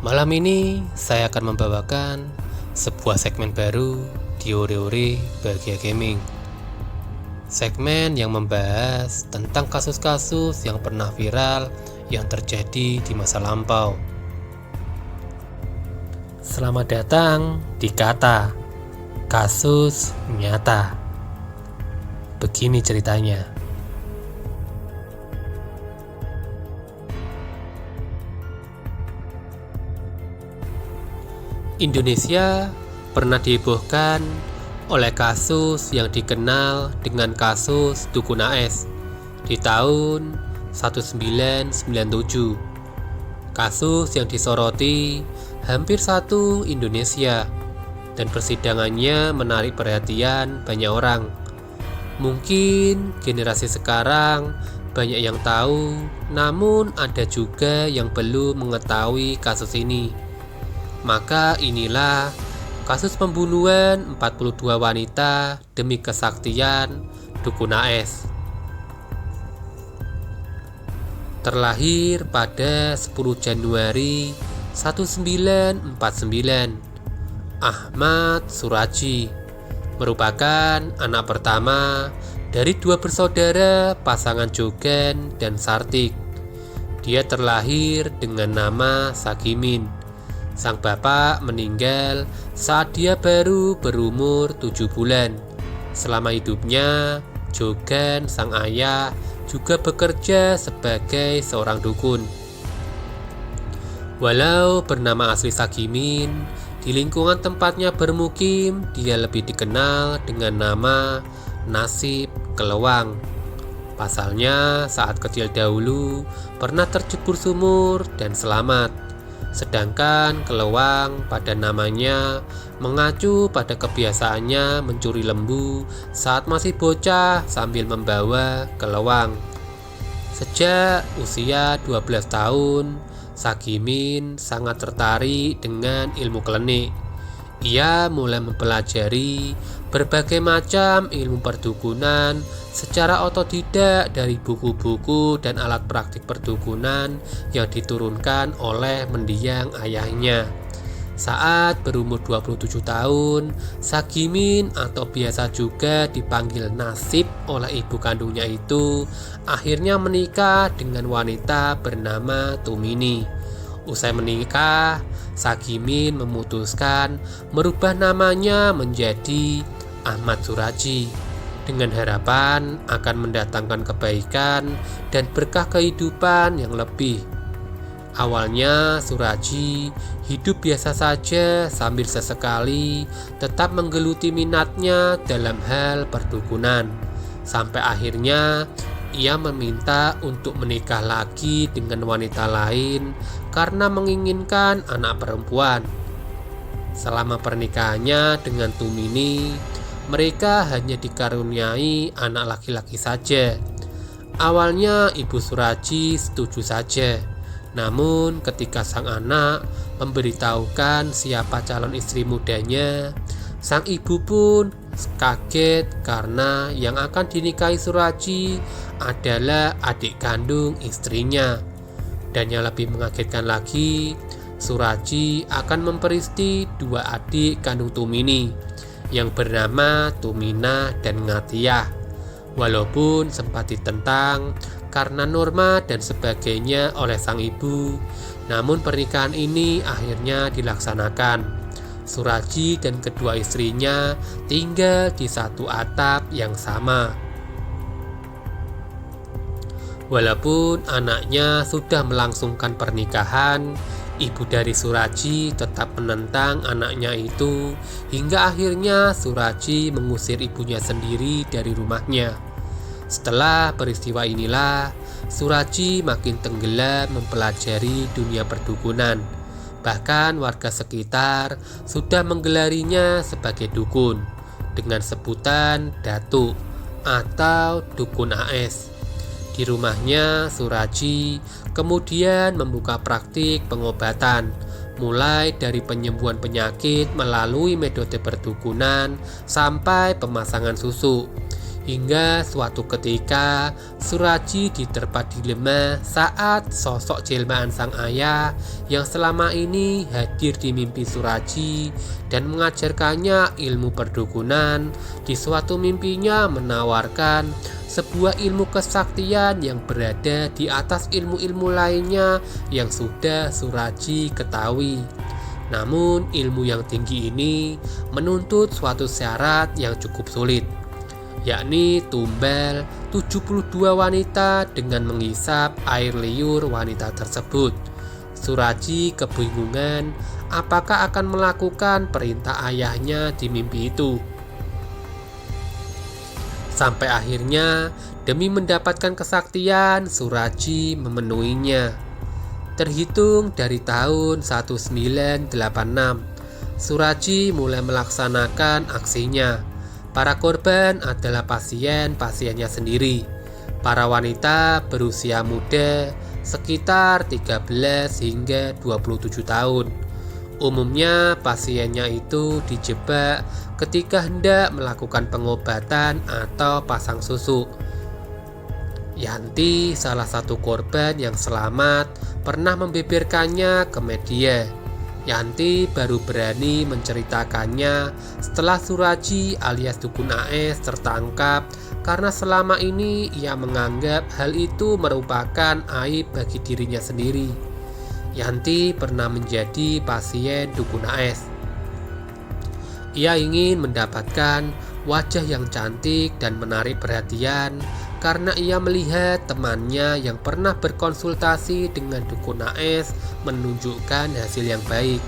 Malam ini saya akan membawakan sebuah segmen baru di Ore-Ore Bahagia Gaming. Segmen yang membahas tentang kasus-kasus yang pernah viral yang terjadi di masa lampau. Selamat datang di Kata Kasus Nyata. Begini ceritanya. Indonesia pernah dihebohkan oleh kasus yang dikenal dengan kasus Dukun AS di tahun 1997. Kasus yang disoroti hampir satu Indonesia dan persidangannya menarik perhatian banyak orang. Mungkin generasi sekarang banyak yang tahu, namun ada juga yang belum mengetahui kasus ini. Maka inilah kasus pembunuhan 42 wanita demi kesaktian Dukun AS. Terlahir pada 10 Januari 1949, Ahmad Suraji merupakan anak pertama dari dua bersaudara pasangan Jogan dan Sartik. Dia terlahir dengan nama Sagimin. Sang bapak meninggal saat dia baru berumur 7 bulan. Selama hidupnya, Jogan, sang ayah, juga bekerja sebagai seorang dukun. Walau bernama asli Sagimin, di lingkungan tempatnya bermukim, dia lebih dikenal dengan nama Nasib Kelewang. Pasalnya, saat kecil dahulu pernah terjebur sumur dan selamat. Sedangkan Kelewang pada namanya mengacu pada kebiasaannya mencuri lembu saat masih bocah sambil membawa kelewang. Sejak usia 12 tahun, Sagimin sangat tertarik dengan ilmu klinik. Ia mulai mempelajari berbagai macam ilmu perdukunan secara otodidak dari buku-buku dan alat praktik perdukunan yang diturunkan oleh mendiang ayahnya. Saat berumur 27 tahun, Sagimin atau biasa juga dipanggil Nasib oleh ibu kandungnya itu akhirnya menikah dengan wanita bernama Tumini. Usai menikah, Sagimin memutuskan merubah namanya menjadi Ahmad Suraji dengan harapan akan mendatangkan kebaikan dan berkah kehidupan yang lebih. Awalnya Suraji hidup biasa saja sambil sesekali tetap menggeluti minatnya dalam hal perdukunan. Sampai akhirnya ia meminta untuk menikah lagi dengan wanita lain karena menginginkan anak perempuan. Selama pernikahannya dengan Tumini, mereka hanya dikaruniai anak laki-laki saja. Awalnya ibu Suraji setuju saja. Namun ketika sang anak memberitahukan siapa calon istri mudanya, sang ibu pun kaget karena yang akan dinikahi Suraji adalah adik kandung istrinya. Dan yang lebih mengagetkan lagi, Suraji akan memperisti dua adik kandung Tumini yang bernama Tumina dan Ngatiyah. Walaupun sempat ditentang karena norma dan sebagainya oleh sang ibu, namun pernikahan ini akhirnya dilaksanakan. Suraji dan kedua istrinya tinggal di satu atap yang sama. Walaupun anaknya sudah melangsungkan pernikahan, ibu dari Suraji tetap menentang anaknya itu hingga akhirnya Suraji mengusir ibunya sendiri dari rumahnya. Setelah peristiwa inilah, Suraji makin tenggelam mempelajari dunia perdukunan. Bahkan warga sekitar sudah menggelarinya sebagai dukun dengan sebutan Datuk atau Dukun AS. Di rumahnya, Suraji kemudian membuka praktik pengobatan, mulai dari penyembuhan penyakit melalui metode perdukunan sampai pemasangan susu. Hingga suatu ketika Suraji diterpa dilema saat sosok jelmaan sang ayah yang selama ini hadir di mimpi Suraji dan mengajarkannya ilmu perdukunan. Di suatu mimpinya menawarkan sebuah ilmu kesaktian yang berada di atas ilmu-ilmu lainnya yang sudah Suraji ketahui. Namun ilmu yang tinggi ini menuntut suatu syarat yang cukup sulit, yakni tumbal 72 wanita dengan menghisap air liur wanita tersebut. Suraji kebingungan apakah akan melakukan perintah ayahnya di mimpi itu. Sampai akhirnya demi mendapatkan kesaktian, Suraji memenuhinya. Terhitung dari tahun 1986, Suraji mulai melaksanakan aksinya. Para korban adalah pasien-pasiennya sendiri. Para wanita berusia muda sekitar 13 hingga 27 tahun. Umumnya pasiennya itu dijebak ketika hendak melakukan pengobatan atau pasang susu. Yanti, salah satu korban yang selamat, pernah membeberkannya ke media. Yanti baru berani menceritakannya setelah Suraji alias Dukun AS tertangkap karena selama ini ia menganggap hal itu merupakan aib bagi dirinya sendiri. Yanti pernah menjadi pasien Dukun AS. Ia ingin mendapatkan wajah yang cantik dan menarik perhatian karena ia melihat temannya yang pernah berkonsultasi dengan Dukun AS menunjukkan hasil yang baik.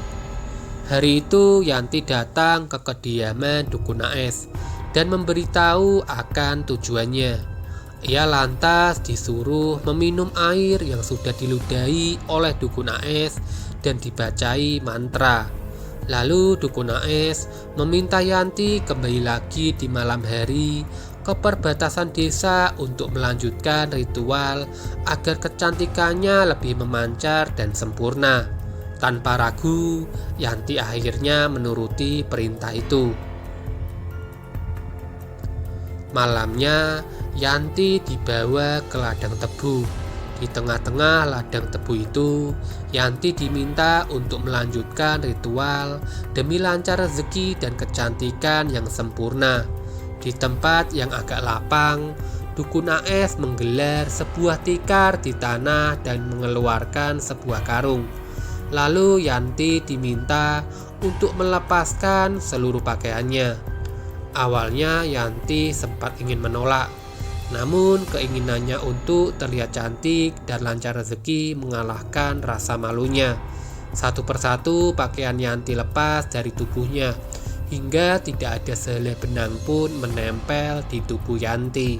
Hari itu Yanti datang ke kediaman Dukun AS dan memberitahu akan tujuannya. Ia lantas disuruh meminum air yang sudah diludahi oleh Dukun AS dan dibacai mantra. Lalu Dukun AS meminta Yanti kembali lagi di malam hari ke perbatasan desa untuk melanjutkan ritual agar kecantikannya lebih memancar dan sempurna. Tanpa ragu, Yanti akhirnya menuruti perintah itu. Malamnya, Yanti dibawa ke ladang tebu. Di tengah-tengah ladang tebu itu, Yanti diminta untuk melanjutkan ritual demi lancar rezeki dan kecantikan yang sempurna. Di tempat yang agak lapang, Dukun AS menggelar sebuah tikar di tanah dan mengeluarkan sebuah karung. Lalu Yanti diminta untuk melepaskan seluruh pakaiannya. Awalnya Yanti sempat ingin menolak, namun keinginannya untuk terlihat cantik dan lancar rezeki mengalahkan rasa malunya. Satu persatu pakaian Yanti lepas dari tubuhnya, hingga tidak ada sehelai benang pun menempel di tubuh Yanti.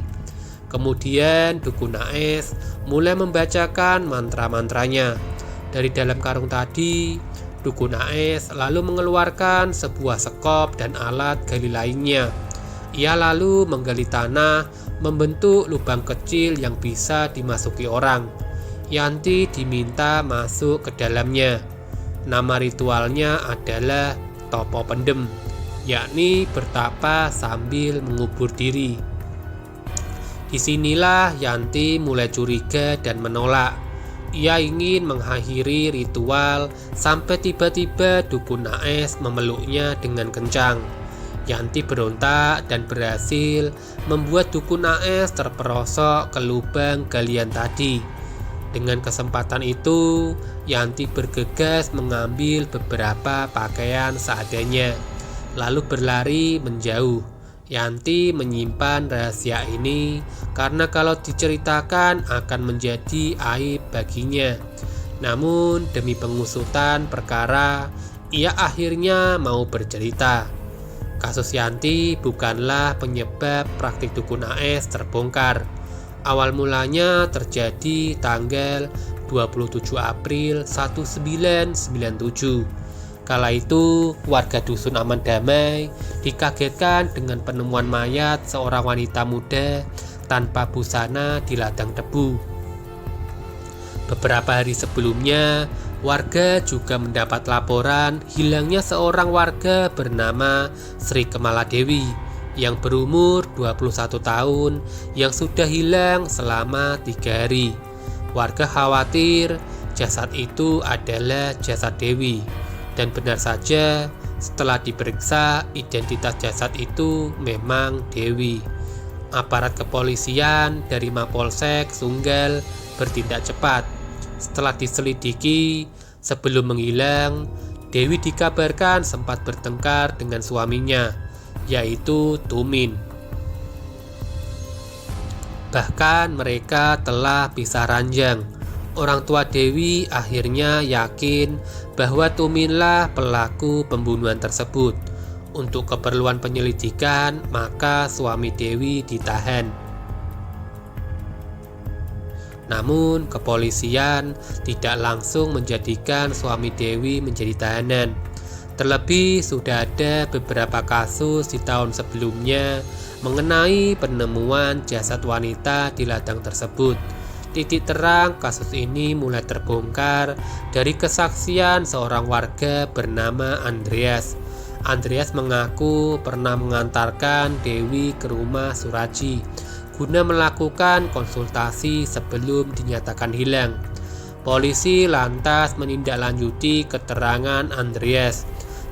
Kemudian Dukun AS mulai membacakan mantra-mantranya. Dari dalam karung tadi, Dukun AS lalu mengeluarkan sebuah sekop dan alat gali lainnya. Ia lalu menggali tanah, membentuk lubang kecil yang bisa dimasuki orang. Yanti diminta masuk ke dalamnya. Nama ritualnya adalah topo pendem, yakni bertapa sambil mengubur diri. Disinilah Yanti mulai curiga dan menolak. Ia ingin mengakhiri ritual sampai tiba-tiba Dukun AS memeluknya dengan kencang. Yanti berontak dan berhasil membuat Dukun AS terperosok ke lubang galian tadi. Dengan kesempatan itu, Yanti bergegas mengambil beberapa pakaian seadanya, lalu berlari menjauh. Yanti menyimpan rahasia ini karena kalau diceritakan akan menjadi aib baginya. Namun demi pengusutan perkara, ia akhirnya mau bercerita. Kasus Yanti bukanlah penyebab praktik Dukun AS terbongkar. Awal mulanya terjadi tanggal 27 April 1997. Kala itu, warga dusun Aman Damai dikagetkan dengan penemuan mayat seorang wanita muda tanpa busana di ladang tebu. Beberapa hari sebelumnya, warga juga mendapat laporan hilangnya seorang warga bernama Sri Kemala Dewi yang berumur 21 tahun yang sudah hilang selama 3 hari. Warga khawatir jasad itu adalah jasad Dewi, dan benar saja setelah diperiksa identitas jasad itu memang Dewi. Aparat kepolisian dari Mapolsek Sunggal bertindak cepat. Setelah diselidiki, sebelum menghilang, Dewi dikabarkan sempat bertengkar dengan suaminya, yaitu Tumin. Bahkan mereka telah pisah ranjang. Orang tua Dewi akhirnya yakin bahwa Tuminlah pelaku pembunuhan tersebut. Untuk keperluan penyelidikan, maka suami Dewi ditahan. Namun, kepolisian tidak langsung menjadikan suami Dewi menjadi tahanan. Terlebih, sudah ada beberapa kasus di tahun sebelumnya mengenai penemuan jasad wanita di ladang tersebut. Titik terang kasus ini mulai terbongkar dari kesaksian seorang warga bernama Andreas. Andreas mengaku pernah mengantarkan Dewi ke rumah Suraji guna melakukan konsultasi sebelum dinyatakan hilang. Polisi lantas menindaklanjuti keterangan Andreas.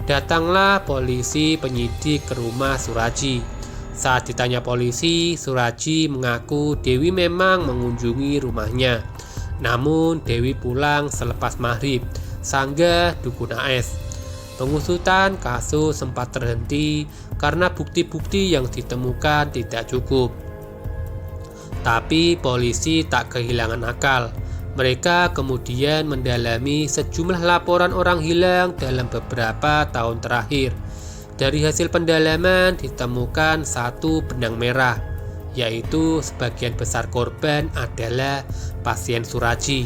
Datanglah polisi penyidik ke rumah Suraji. Saat ditanya polisi, Suraji mengaku Dewi memang mengunjungi rumahnya. Namun Dewi pulang selepas maghrib, sanggah dukun AS. Pengusutan kasus sempat terhenti karena bukti-bukti yang ditemukan tidak cukup. Tapi polisi tak kehilangan akal. Mereka kemudian mendalami sejumlah laporan orang hilang dalam beberapa tahun terakhir. Dari hasil pendalaman ditemukan satu benang merah, yaitu sebagian besar korban adalah pasien Suraji.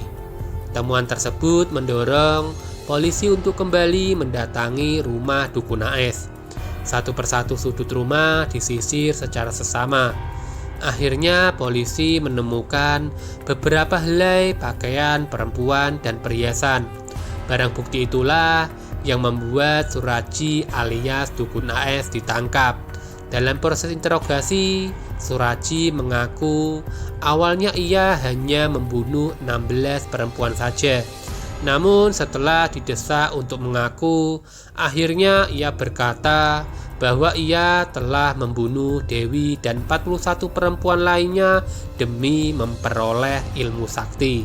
Temuan tersebut mendorong polisi untuk kembali mendatangi rumah dukun AS. Satu persatu sudut rumah disisir secara sesama. Akhirnya polisi menemukan beberapa helai pakaian perempuan dan perhiasan. Barang bukti itulah yang membuat Suraji alias dukun AS ditangkap. Dalam proses interogasi, Suraji mengaku awalnya ia hanya membunuh 16 perempuan saja. Namun setelah didesak untuk mengaku, akhirnya ia berkata bahwa ia telah membunuh Dewi dan 41 perempuan lainnya demi memperoleh ilmu sakti.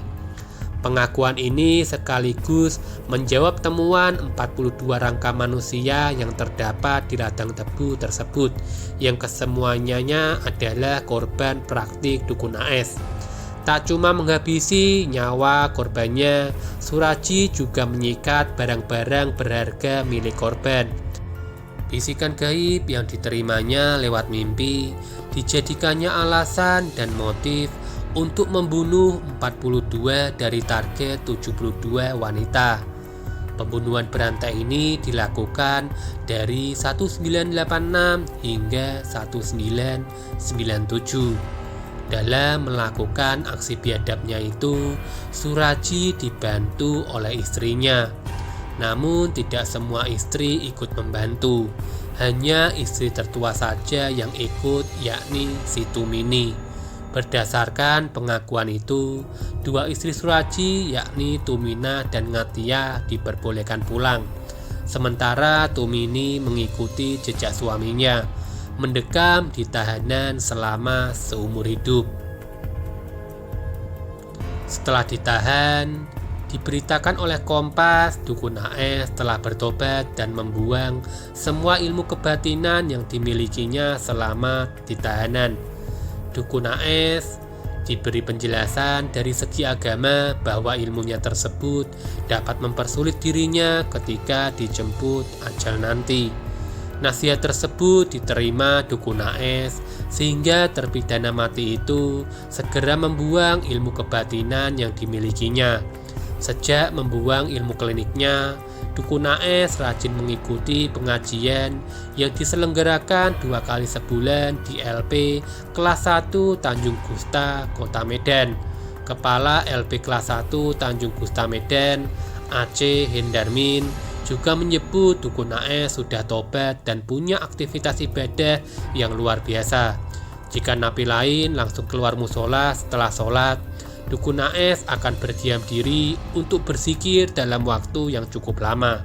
Pengakuan ini sekaligus menjawab temuan 42 rangka manusia yang terdapat di ladang tebu tersebut, yang kesemuanya adalah korban praktik dukun AS. Tak cuma menghabisi nyawa korbannya, Suraji juga menyikat barang-barang berharga milik korban. Bisikan gaib yang diterimanya lewat mimpi dijadikannya alasan dan motif untuk membunuh 42 dari target 72 wanita. Pembunuhan berantai ini dilakukan dari 1986 hingga 1997. Dalam melakukan aksi biadabnya itu, Suraji dibantu oleh istrinya. Namun tidak semua istri ikut membantu. Hanya istri tertua saja yang ikut, yakni si Tumini. Berdasarkan pengakuan itu, dua istri Suraji yakni Tumina dan Ngatia diperbolehkan pulang. Sementara Tumini mengikuti jejak suaminya, mendekam di tahanan selama seumur hidup. Setelah ditahan, diberitakan oleh Kompas, dukun AS telah bertobat dan membuang semua ilmu kebatinan yang dimilikinya selama di tahanan. Dukun AS diberi penjelasan dari segi agama bahwa ilmunya tersebut dapat mempersulit dirinya ketika dijemput ajal nanti. Nasihat tersebut diterima dukun AS sehingga terpidana mati itu segera membuang ilmu kebatinan yang dimilikinya. Sejak membuang ilmu kliniknya, dukun AS rajin mengikuti pengajian yang diselenggarakan 2 kali sebulan di LP kelas 1 Tanjung Gusta, Kota Medan. Kepala LP kelas 1 Tanjung Gusta Medan, Aceh Hendarmin, juga menyebut Dukun AS sudah tobat dan punya aktivitas ibadah yang luar biasa. Jika napi lain langsung keluar musola setelah sholat, Dukun AS akan berdiam diri untuk berzikir dalam waktu yang cukup lama.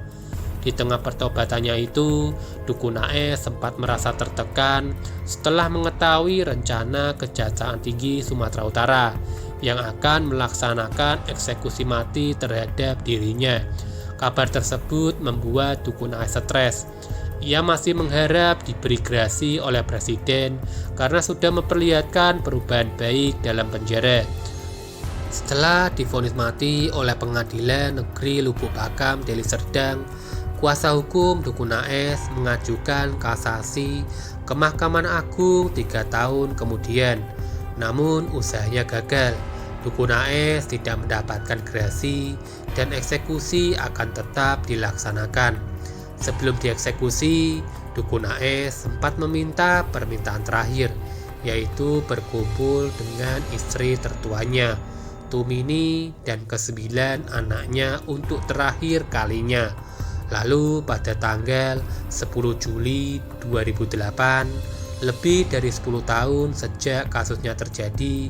Di tengah pertobatannya itu, Dukun AS sempat merasa tertekan setelah mengetahui rencana Kejaksaan Tinggi Sumatera Utara yang akan melaksanakan eksekusi mati terhadap dirinya. Kabar tersebut membuat Dukun AS stres. Ia masih mengharap diberi grasi oleh Presiden karena sudah memperlihatkan perubahan baik dalam penjara. Setelah divonis mati oleh Pengadilan Negeri Lubuk Pakam, Deli Serdang, kuasa hukum Dukun AS mengajukan kasasi ke Mahkamah Agung 3 tahun kemudian. Namun usahanya gagal. Dukun AS tidak mendapatkan grasi dan eksekusi akan tetap dilaksanakan. Sebelum dieksekusi, Dukun AS sempat meminta permintaan terakhir, yaitu berkumpul dengan istri tertuanya, Tumini, dan ke-9 anaknya untuk terakhir kalinya. Lalu pada tanggal 10 Juli 2008, lebih dari 10 tahun sejak kasusnya terjadi,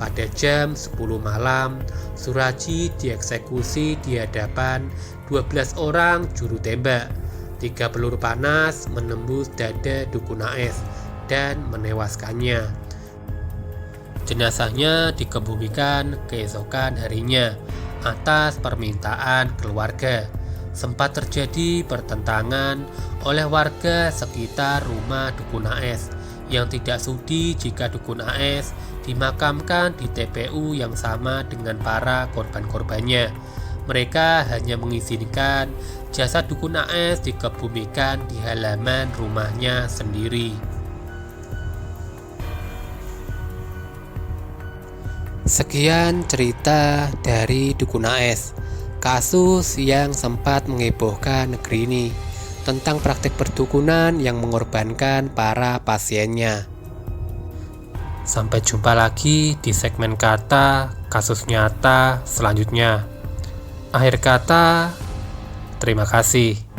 pada jam 10 malam, Suraji dieksekusi di hadapan 12 orang juru tembak. 3 peluru panas menembus dada Dukun AS dan menewaskannya. Jenazahnya dikebumikan keesokan harinya atas permintaan keluarga. Sempat terjadi pertentangan oleh warga sekitar rumah Dukun AS yang tidak sudi jika Dukun AS dimakamkan di TPU yang sama dengan para korban-korbannya. Mereka hanya mengizinkan jasad Dukun AS dikebumikan di halaman rumahnya sendiri. Sekian cerita dari Dukun AS, kasus yang sempat menghebohkan negeri ini tentang praktik perdukunan yang mengorbankan para pasiennya. Sampai jumpa lagi di segmen kata kasus nyata selanjutnya. Akhir kata, terima kasih.